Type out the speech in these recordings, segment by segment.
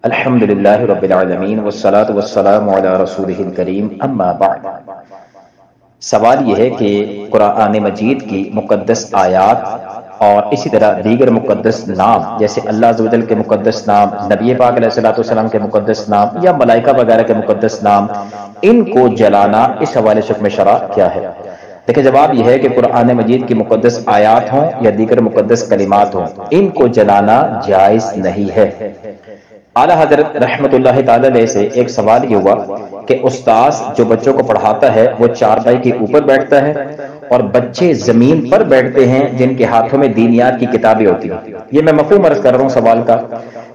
الحمدللہ رب العالمین والصلاة والسلام علی رسولہ الکریم اما بعد۔ سوال یہ ہے کہ قرآن مجید کی مقدس آیات اور اسی طرح دیگر مقدس نام جیسے اللہ عز و جل کے مقدس نام، نبی پاک علیہ الصلوۃ والسلام کے مقدس نام یا ملائکہ وغیرہ کے مقدس نام، ان کو جلانا اس حوالے سے حکم شرع کیا ہے؟ دیکھیں، جواب یہ ہے کہ قرآن مجید کی مقدس آیات ہوں یا دیگر مقدس کلمات ہوں، ان کو جلانا جائز نہیں ہے۔ اعلیٰ حضرت رحمت اللہ تعالی علیہ سے ایک سوال یہ ہوا کہ استاذ جو بچوں کو پڑھاتا ہے وہ چارپائی کے اوپر بیٹھتا ہے اور بچے زمین پر بیٹھتے ہیں جن کے ہاتھوں میں دینیات کی کتابیں ہوتی ہیں۔ یہ میں مفہوم عرض کر رہا ہوں سوال کا،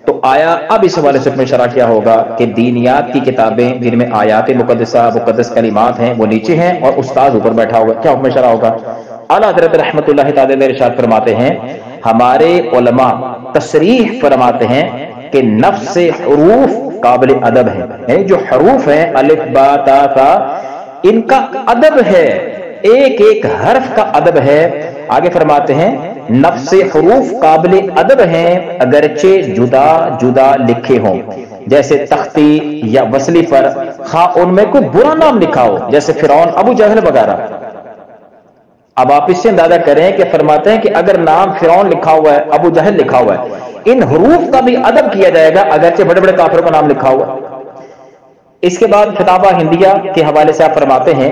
تو آیا اب اس حوالے سے حکم شرع کیا ہوگا کہ دینیات کی کتابیں جن میں آیات مقدسہ مقدس کلمات ہیں وہ نیچے ہیں اور استاذ اوپر بیٹھا ہوگا، کیا حکم شرع ہوگا؟ اعلیٰ حضرت رحمت اللہ تعالی علیہ ارشاد فرماتے ہیں، ہمارے علماء تصریح فرماتے ہیں کہ نفس حروف قابل ادب ہیں، یعنی جو حروف ہیں الف با تا ثا، ان کا ادب ہے، ایک ایک حرف کا ادب ہے۔ آگے فرماتے ہیں نفس حروف قابل ادب ہیں اگرچہ جدا جدا لکھے ہوں، جیسے تختی یا وصلی پر خواہ ان میں کوئی برا نام لکھا ہو، جیسے فرعون، ابو جہل وغیرہ۔ اب آپ اس سے اندازہ کریں کہ فرماتے ہیں کہ اگر نام فرعون لکھا ہوا ہے، ابو جہل لکھا ہوا ہے، ان حروف کا بھی ادب کیا جائے گا اگرچہ بڑے بڑے کافروں کا نام لکھا ہوا ہے۔ اس کے بعد فتاوی ہندیہ کے حوالے سے آپ فرماتے ہیں،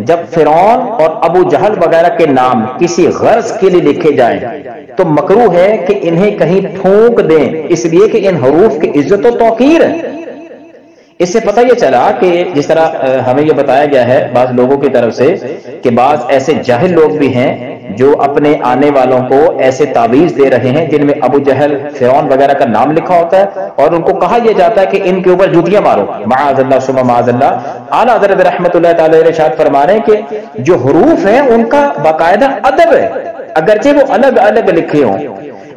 جب فرعون اور ابو جہل وغیرہ کے نام کسی غرض کے لیے لکھے جائیں تو مکروہ ہے کہ انہیں کہیں پھونک دیں، اس لیے کہ ان حروف کی عزت و توقیر ہے۔ اس سے پتہ یہ چلا کہ جس طرح ہمیں یہ بتایا گیا ہے بعض لوگوں کی طرف سے کہ بعض ایسے جاہل لوگ بھی ہیں جو اپنے آنے والوں کو ایسے تعویذ دے رہے ہیں جن میں ابو جہل، فرعون وغیرہ کا نام لکھا ہوتا ہے اور ان کو کہا یہ جاتا ہے کہ ان کے اوپر جوتیاں مارو، معاذ اللہ ثم معاذ اللہ۔ اعلیٰ حضرت رحمت اللہ تعالی علیہ ارشاد فرما رہے ہیں کہ جو حروف ہیں ان کا باقاعدہ ادب ہے، اگرچہ وہ الگ الگ لکھے ہوں،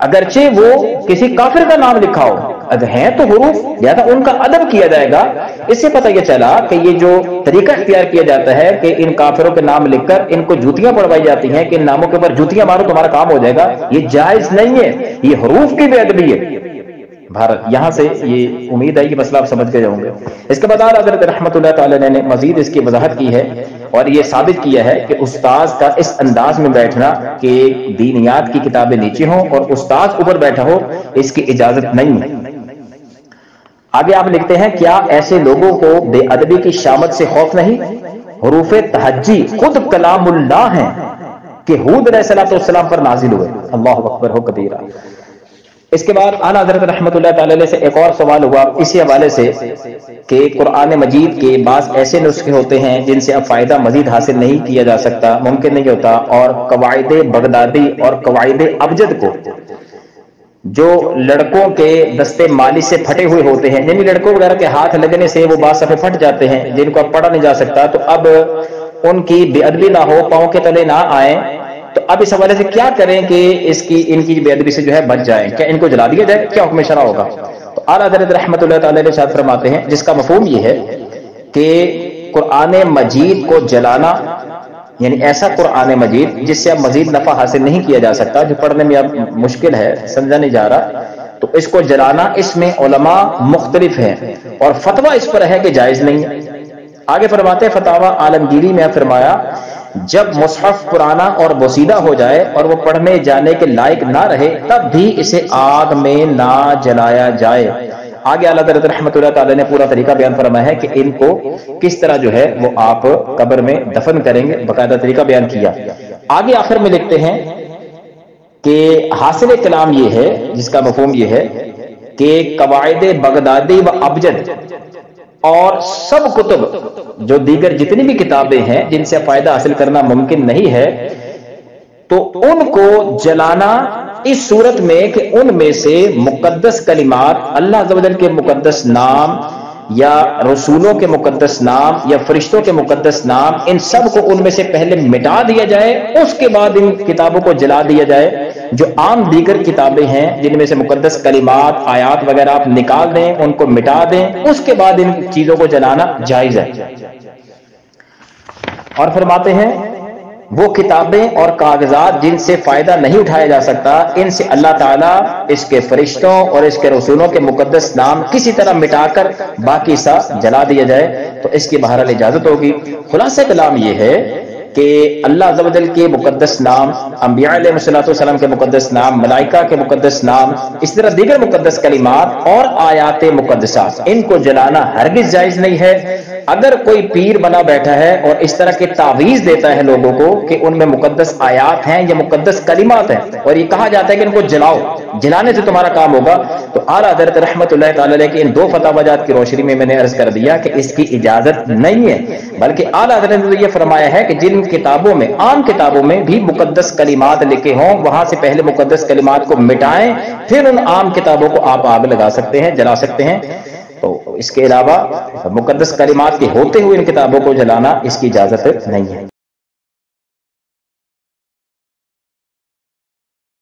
اگرچہ وہ کسی کافر کا نام لکھا ہو، اگر ہیں تو حروف لہذا ان کا ادب کیا جائے گا۔ اس سے پتہ یہ چلا کہ یہ جو طریقہ اختیار کیا جاتا ہے کہ ان کافروں کے نام لکھ کر ان کو جوتیاں پڑھوائی جاتی ہیں کہ ان ناموں کے اوپر جوتیاں مارو تمہارا کام ہو جائے گا، یہ جائز نہیں ہے، یہ حروف کی بے ادبی ہے۔ بھارت یہاں سے یہ امید ہے کہ مسئلہ آپ سمجھ کے جاؤں گے۔ اس کے بعد حضرت رحمت اللہ تعالی نے مزید اس کی وضاحت کی ہے اور یہ ثابت کیا ہے کہ استاذ کا اس انداز میں بیٹھنا کہ دینیات کی کتابیں نیچے ہوں اور استاذ اوپر بیٹھا ہو، اس کی اجازت نہیں ہے۔ آگے آپ لکھتے ہیں، کیا ایسے لوگوں کو بے ادبی کی شامت سے خوف نہیں؟ حروف تہجی خود کلام اللہ ہیں کہ ہود علیہ السلام پر نازل ہوئے، اللہ اکبر ہو کبیرہ۔ اس کے بعد اعلیٰ حضرت رحمت اللہ تعالی علیہ سے ایک اور سوال ہوا اسی حوالے سے کہ قرآن مجید کے بعض ایسے نسخے ہوتے ہیں جن سے اب فائدہ مزید حاصل نہیں کیا جا سکتا، ممکن نہیں ہوتا، اور قواعد بغدادی اور قواعد ابجد کو جو لڑکوں کے دستے مالی سے پھٹے ہوئے ہوتے ہیں، یعنی لڑکوں وغیرہ کے ہاتھ لگنے سے وہ بعض صفحے پھٹ جاتے ہیں جن کو اب پڑھا نہیں جا سکتا، تو اب ان کی بے ادبی نہ ہو، پاؤں کے تلے نہ آئیں، تو اب اس حوالے سے کیا کریں کہ ان کی بے ادبی سے جو ہے بچ جائیں؟ کیا ان کو جلا دیا جائے؟ کیا حکم شرع ہوگا؟ تو اعلیٰ حضرت رحمت اللہ تعالی علیہ ارشاد فرماتے ہیں، جس کا مفہوم یہ ہے کہ قرآن مجید کو جلانا، یعنی ایسا قرآن مجید جس سے اب مزید نفع حاصل نہیں کیا جا سکتا، جو پڑھنے میں اب مشکل ہے، سمجھا نہیں جا رہا، تو اس کو جلانا، اس میں علماء مختلف ہیں اور فتویٰ اس پر ہے کہ جائز نہیں ہے۔ آگے فرماتے ہیں فتاوی عالمگیری میں فرمایا، جب مصحف پرانا اور بوسیدہ ہو جائے اور وہ پڑھنے جانے کے لائق نہ رہے تب بھی اسے آگ میں نہ جلایا جائے۔ آگے اعلیٰ حضرت رحمت اللہ تعالی نے پورا طریقہ بیان فرمایا ہے کہ ان کو کس طرح جو ہے وہ آپ قبر میں دفن کریں گے، باقاعدہ طریقہ بیان کیا۔ آگے آخر میں لکھتے ہیں کہ حاصل کلام یہ ہے، جس کا مفہوم یہ ہے کہ قواعد بغدادی و ابجد اور سب کتب جو دیگر جتنی بھی کتابیں ہیں جن سے فائدہ حاصل کرنا ممکن نہیں ہے، تو ان کو جلانا اس صورت میں کہ ان میں سے مقدس کلمات، اللہ عز و جل کے مقدس نام یا رسولوں کے مقدس نام یا فرشتوں کے مقدس نام، ان سب کو ان میں سے پہلے مٹا دیا جائے، اس کے بعد ان کتابوں کو جلا دیا جائے۔ جو عام دیگر کتابیں ہیں جن میں سے مقدس کلمات، آیات وغیرہ آپ نکال دیں، ان کو مٹا دیں، اس کے بعد ان چیزوں کو جلانا جائز ہے۔ اور فرماتے ہیں وہ کتابیں اور کاغذات جن سے فائدہ نہیں اٹھایا جا سکتا، ان سے اللہ تعالیٰ اس کے فرشتوں اور اس کے رسولوں کے مقدس نام کسی طرح مٹا کر باقی سا جلا دیا جائے تو اس کی بہرحال اجازت ہوگی۔ خلاصہ کلام یہ ہے کہ اللہ عز و جل کے مقدس نام، انبیاء علیہ السلام کے مقدس نام، ملائکہ کے مقدس نام، اس طرح دیگر مقدس کلمات اور آیات مقدسات، ان کو جلانا ہرگز جائز نہیں ہے۔ اگر کوئی پیر بنا بیٹھا ہے اور اس طرح کی تعویذ دیتا ہے لوگوں کو کہ ان میں مقدس آیات ہیں یا مقدس کلمات ہیں، اور یہ کہا جاتا ہے کہ ان کو جلاؤ، جلانے سے تمہارا کام ہوگا، تو اعلیٰ حضرت رحمت اللہ تعالی علیہ کی ان دو فتاوی جات کی روشنی میں نے عرض کر دیا کہ اس کی اجازت نہیں ہے، بلکہ اعلیٰ حضرت نے یہ فرمایا ہے کہ جن کتابوں میں، عام کتابوں میں بھی مقدس کلمات لکھے ہوں، وہاں سے پہلے مقدس کلمات کو مٹائیں، پھر ان عام کتابوں کو آپ آگ لگا سکتے ہیں، جلا سکتے ہیں۔ تو اس کے علاوہ مقدس کلمات کے ہوتے ہوئے ان کتابوں کو جلانا اس کی اجازت نہیں ہے۔